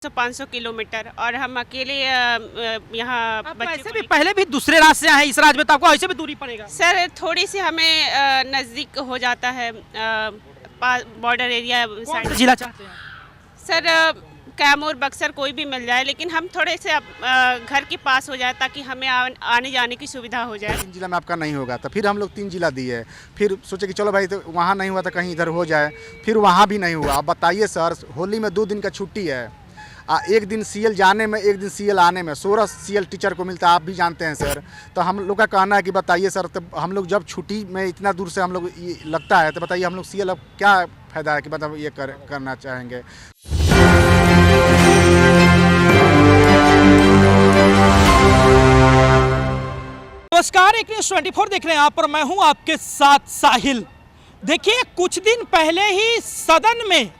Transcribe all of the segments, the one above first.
500 kilometre और हम अकेले यहाँ ऐसे भी पहले भी दूसरे राज्य से आए हैं इस राज्य में, तो आपको ऐसे भी दूरी पड़ेगा। सर थोड़ी सी हमें नज़दीक हो जाता है बॉर्डर एरिया कौन सा जिला चाहते हैं? सर कैमूर बक्सर कोई भी मिल जाए, लेकिन हम थोड़े से घर के पास हो जाए ताकि हमें आने जाने की सुविधा हो जाए। 3 जिला में आपका नहीं होगा तो फिर हम लोग 3 जिला दिए, फिर सोचे कि चलो भाई तो वहाँ नहीं हुआ तो कहीं इधर हो जाए, फिर वहाँ भी नहीं हुआ। अब बताइए सर, होली में 2 दिन का छुट्टी है, एक दिन सीएल जाने में एक दिन सीएल आने में 16 सीएल टीचर को मिलता है, आप भी जानते हैं सर। तो हम लोग का कहना है कि बताइए सर, तो हम लोग जब छुट्टी में इतना दूर से हम लोग लगता है तो बताइए हम लोग सीएल अब क्या फ़ायदा है कि मतलब ये करना चाहेंगे। नमस्कार, एक न्यूज़ 24 देख रहे हैं आप, पर मैं हूं आपके साथ साहिल। देखिए, कुछ दिन पहले ही सदन में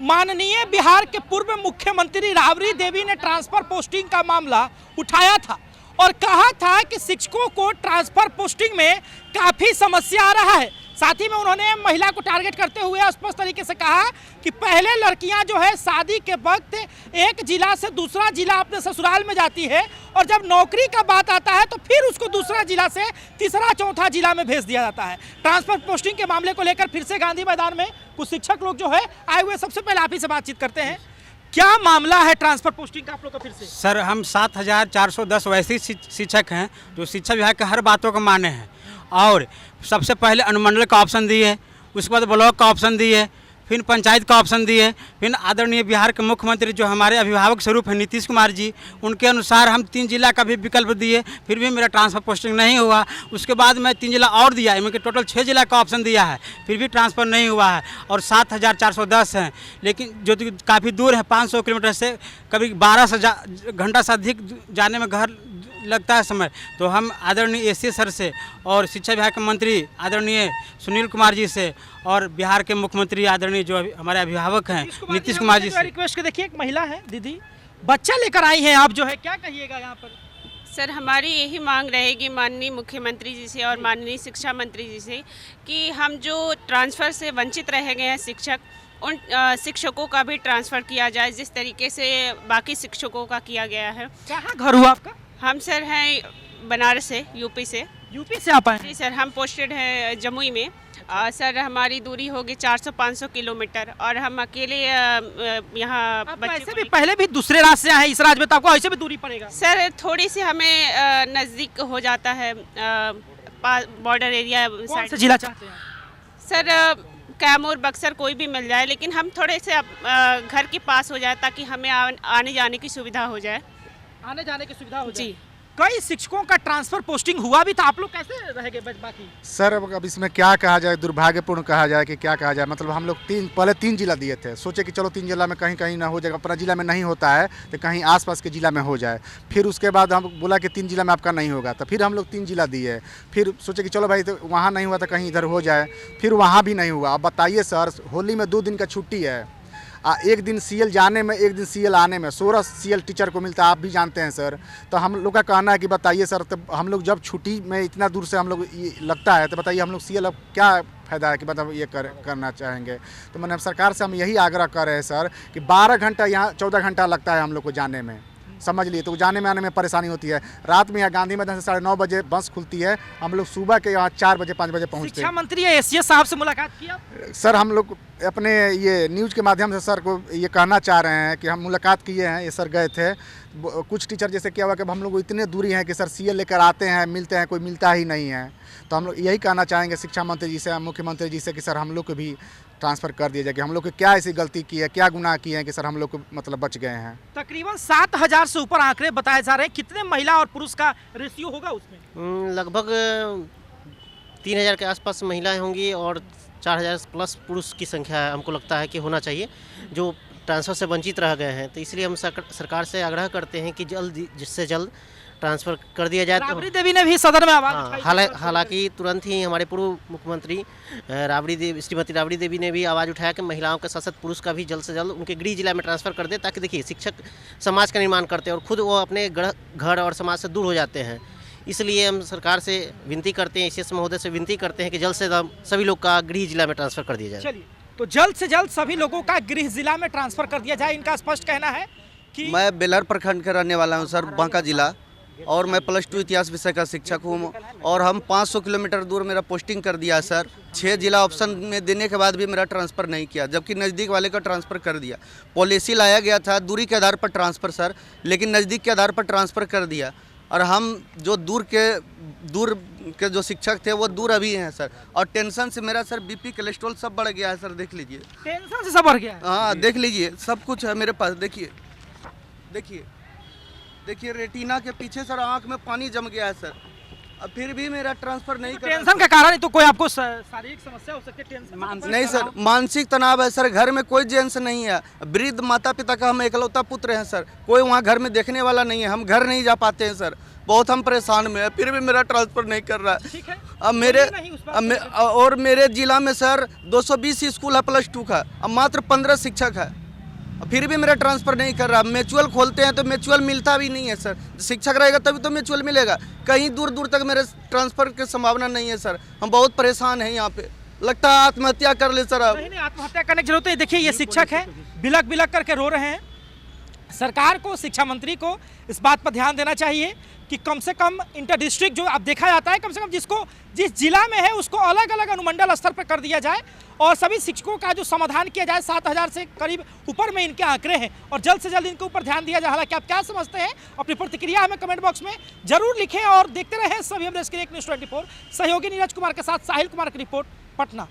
माननीय बिहार के पूर्व मुख्यमंत्री राबड़ी देवी ने ट्रांसफर पोस्टिंग का मामला उठाया था और कहा था कि शिक्षकों को ट्रांसफर पोस्टिंग में काफ़ी समस्या आ रहा है। साथ ही में उन्होंने महिला को टारगेट करते हुए स्पष्ट तरीके से कहा कि पहले लड़कियां जो है शादी के वक्त एक जिला से दूसरा जिला अपने ससुराल में जाती है और जब नौकरी का बात आता है तो फिर उसको दूसरा जिला से तीसरा चौथा जिला में भेज दिया जाता है। ट्रांसफर पोस्टिंग के मामले को लेकर फिर से गांधी मैदान में कुछ शिक्षक लोग जो है आए हुए, सबसे पहले आप ही से बातचीत करते हैं। क्या मामला है ट्रांसफर पोस्टिंग का आप लोग का फिर से? सर, हम 7410 वैसे शिक्षक हैं जो शिक्षा विभाग के हर बातों को माने हैं और सबसे पहले अनुमंडल का ऑप्शन दिए, उसके बाद ब्लॉक का ऑप्शन दिए, फिर पंचायत का ऑप्शन दिए, फिर आदरणीय बिहार के मुख्यमंत्री जो हमारे अभिभावक स्वरूप हैं नीतीश कुमार जी, उनके अनुसार हम 3 जिला का भी विकल्प दिए, फिर भी मेरा ट्रांसफर पोस्टिंग नहीं हुआ। उसके बाद मैं 3 जिला और दिया, इनके टोटल 6 जिला का ऑप्शन दिया है, फिर भी ट्रांसफ़र नहीं हुआ है। और 7410 हैं, लेकिन जो काफ़ी दूर है, 500 किलोमीटर से कभी 12 घंटा से अधिक जाने में घर लगता है समय। तो हम आदरणीय एससी सर से और शिक्षा विभाग के मंत्री आदरणीय सुनील कुमार जी से और बिहार के मुख्यमंत्री आदरणीय जो हमारे अभिभावक हैं नीतीश कुमार जी से रिक्वेस्ट के, देखिए एक महिला है दीदी, बच्चा लेकर आई हैं आप, जो है क्या कहिएगा यहाँ पर? सर हमारी यही मांग रहेगी माननीय मुख्यमंत्री जी से और माननीय शिक्षा मंत्री जी से कि हम जो ट्रांसफ़र से वंचित रह गए हैं शिक्षक, उन शिक्षकों का भी ट्रांसफ़र किया जाए जिस तरीके से बाकी शिक्षकों का किया गया है। कहाँ घर हुआ आपका? हम सर हैं बनारस से, यूपी से। यूपी से आप आए? जी सर, हम पोस्टेड हैं जमुई में। सर हमारी दूरी होगी 400-500 किलोमीटर और हम अकेले यहाँ ऐसे भी पहले भी दूसरे राज्य से आए हैं इस राज्य में, तो आपको ऐसे भी दूरी पड़ेगा। सर थोड़ी सी हमें नज़दीक हो जाता है बॉर्डर एरिया। कौन सा जिला चाहते हैं? सर कैमूर बक्सर कोई भी मिल जाए, लेकिन हम थोड़े से घर के पास हो जाए ताकि हमें आने जाने की सुविधा हो जाए। आने जाने की सुविधा हो जाए। जी, कई शिक्षकों का ट्रांसफर पोस्टिंग हुआ भी था, आप लोग कैसे रहेंगे बाकी? सर अब इसमें क्या कहा जाए, दुर्भाग्यपूर्ण कहा जाए कि क्या कहा जाए। मतलब हम लोग पहले 3 जिला दिए थे, सोचे कि चलो 3 जिला में कहीं कहीं ना हो जाएगा, अपना जिला में नहीं होता है तो कहीं आसपास के जिला में हो जाए। फिर उसके बाद हम बोला कि 3 जिला में आपका नहीं होगा तो फिर हम लोग 3 जिला दिए, फिर सोचे कि चलो भाई तो वहाँ नहीं हुआ तो कहीं इधर हो जाए, फिर वहाँ भी नहीं हुआ। अब बताइए सर, होली में 2 दिन का छुट्टी है, एक दिन सीएल जाने में एक दिन सीएल आने में 16 सीएल टीचर को मिलता है, आप भी जानते हैं सर। तो हम लोग का कहना है कि बताइए सर, तो हम लोग जब छुट्टी में इतना दूर से हम लोग लगता है तो बताइए हम लोग सीएल अब क्या फ़ायदा है कि मतलब ये करना चाहेंगे। तो मैंने सरकार से हम यही आग्रह कर रहे हैं सर कि 12 घंटा यहाँ 14 घंटा लगता है हम लोग को जाने में, समझ लिए, तो जाने में आने में परेशानी होती है। रात में यहाँ गांधी मैदान से 9:30 बजे बस खुलती है, हम लोग सुबह के यहाँ 4 बजे 5 बजे पहुँचते हैं। शिक्षा मंत्री एसीएस साहब से मुलाकात किया? सर हम लोग अपने ये न्यूज़ के माध्यम से सर को ये कहना चाह रहे हैं कि हम मुलाकात किए हैं, ये सर गए थे। कुछ टीचर जैसे क्या हुआ कि हम लोग इतने दूरी हैं कि सर सीएल लेकर आते हैं, मिलते हैं, कोई मिलता ही नहीं है। तो हम लोग यही कहना चाहेंगे शिक्षा मंत्री जी से, मुख्यमंत्री जी से कि सर हम लोग को भी ट्रांसफ़र कर दिया जाए कि हम लोग को क्या ऐसी गलती की है, क्या गुनाह किए हैं कि सर हम लोग को मतलब बच गए हैं। तकरीबन 7000 से ऊपर आंकड़े बताए जा रहे हैं, कितने महिला और पुरुष का रेशियो होगा उसमें? लगभग 3000 के आसपास महिलाएं होंगी और 4000 प्लस पुरुष की संख्या हमको लगता है कि होना चाहिए जो ट्रांसफ़र से वंचित रह गए हैं। तो इसलिए हम सरकार से आग्रह करते हैं कि जिससे जल्द ट्रांसफ़र कर दिया जाए। राबड़ी देवी ने भी सदन में आवाज़ उठाई। हालांकि तुरंत ही हमारे पूर्व मुख्यमंत्री श्रीमती राबड़ी देवी ने भी आवाज़ उठाया कि महिलाओं के साथ साथ पुरुष का भी जल्द से जल्द उनके गृह जिला में ट्रांसफ़र कर दे, ताकि देखिए शिक्षक समाज का निर्माण करते हैं और खुद वो अपने घर और समाज से दूर हो जाते हैं। इसलिए हम सरकार से विनती करते हैं, एसीएस महोदय से विनती करते हैं कि जल्द से जल्द सभी लोग का गृह जिला में ट्रांसफ़र कर दिया जाए। चलिए, तो जल्द से जल्द सभी लोगों का गृह जिला में ट्रांसफ़र कर दिया जाए, इनका स्पष्ट कहना है। मैं बेलहर प्रखंड का रहने वाला हूं सर, बांका जिला, और मैं +2 इतिहास विषय का शिक्षक हूं। और हम 500 किलोमीटर दूर मेरा पोस्टिंग कर दिया सर। 6 जिला ऑप्शन में देने के बाद भी मेरा ट्रांसफ़र नहीं किया, जबकि नज़दीक वाले का ट्रांसफ़र कर दिया। पॉलिसी लाया गया था दूरी के आधार पर ट्रांसफ़र सर, लेकिन नज़दीक के आधार पर ट्रांसफ़र कर दिया। और हम जो दूर के जो शिक्षक थे वो दूर अभी हैं सर। और टेंशन से मेरा सर BP कोलेस्ट्रॉल सब बढ़ गया है सर, देख लीजिए। टेंशन से सब बढ़ गया है। हाँ देख लीजिए, सब कुछ है मेरे पास। देखिए रेटिना के पीछे सर आंख में पानी जम गया है सर। अब फिर भी मेरा ट्रांसफर नहीं कर। टेंशन का कारण है तो कोई आपको शारीरिक समस्या हो सकती है, टेंशन नहीं सर, मानसिक तनाव है सर। घर में कोई जेंट्स नहीं है, वृद्ध माता पिता का हम इकलौता पुत्र हैं सर। कोई वहाँ घर में देखने वाला नहीं है, हम घर नहीं जा पाते हैं सर। बहुत हम परेशान में है, फिर भी मेरा ट्रांसफर नहीं कर रहा है। अब मेरे जिला में सर 220 स्कूल है +2 का, अब मात्र 15 शिक्षक है, फिर भी मेरा ट्रांसफ़र नहीं कर रहा। म्यूचुअल खोलते हैं तो म्यूचुअल मिलता भी नहीं है सर। शिक्षक रहेगा तभी तो म्यूचुअल मिलेगा। कहीं दूर दूर तक मेरे ट्रांसफ़र की संभावना नहीं है सर। हम बहुत परेशान हैं यहाँ पे, लगता है आत्महत्या कर ले सर। अब नहीं, आत्महत्या करने की जरूरत है। देखिए ये शिक्षक है, बिलक बिलक करके रो रहे हैं। सरकार को, शिक्षा मंत्री को इस बात पर ध्यान देना चाहिए कि कम से कम इंटर डिस्ट्रिक्ट जो अब देखा जाता है, कम से कम जिस जिला में है उसको अलग अलग अनुमंडल स्तर पर कर दिया जाए और सभी शिक्षकों का जो समाधान किया जाए। 7000 से करीब ऊपर में इनके आंकड़े हैं और जल्द से जल्द इनके ऊपर ध्यान दिया जाए। हालांकि आप क्या समझते हैं, अपनी प्रतिक्रिया हमें कमेंट बॉक्स में जरूर लिखें और देखते रहें सभी अपडेट्स के लिए न्यूज़ 24। सहयोगी नीरज कुमार के साथ साहिल कुमार की रिपोर्ट, पटना।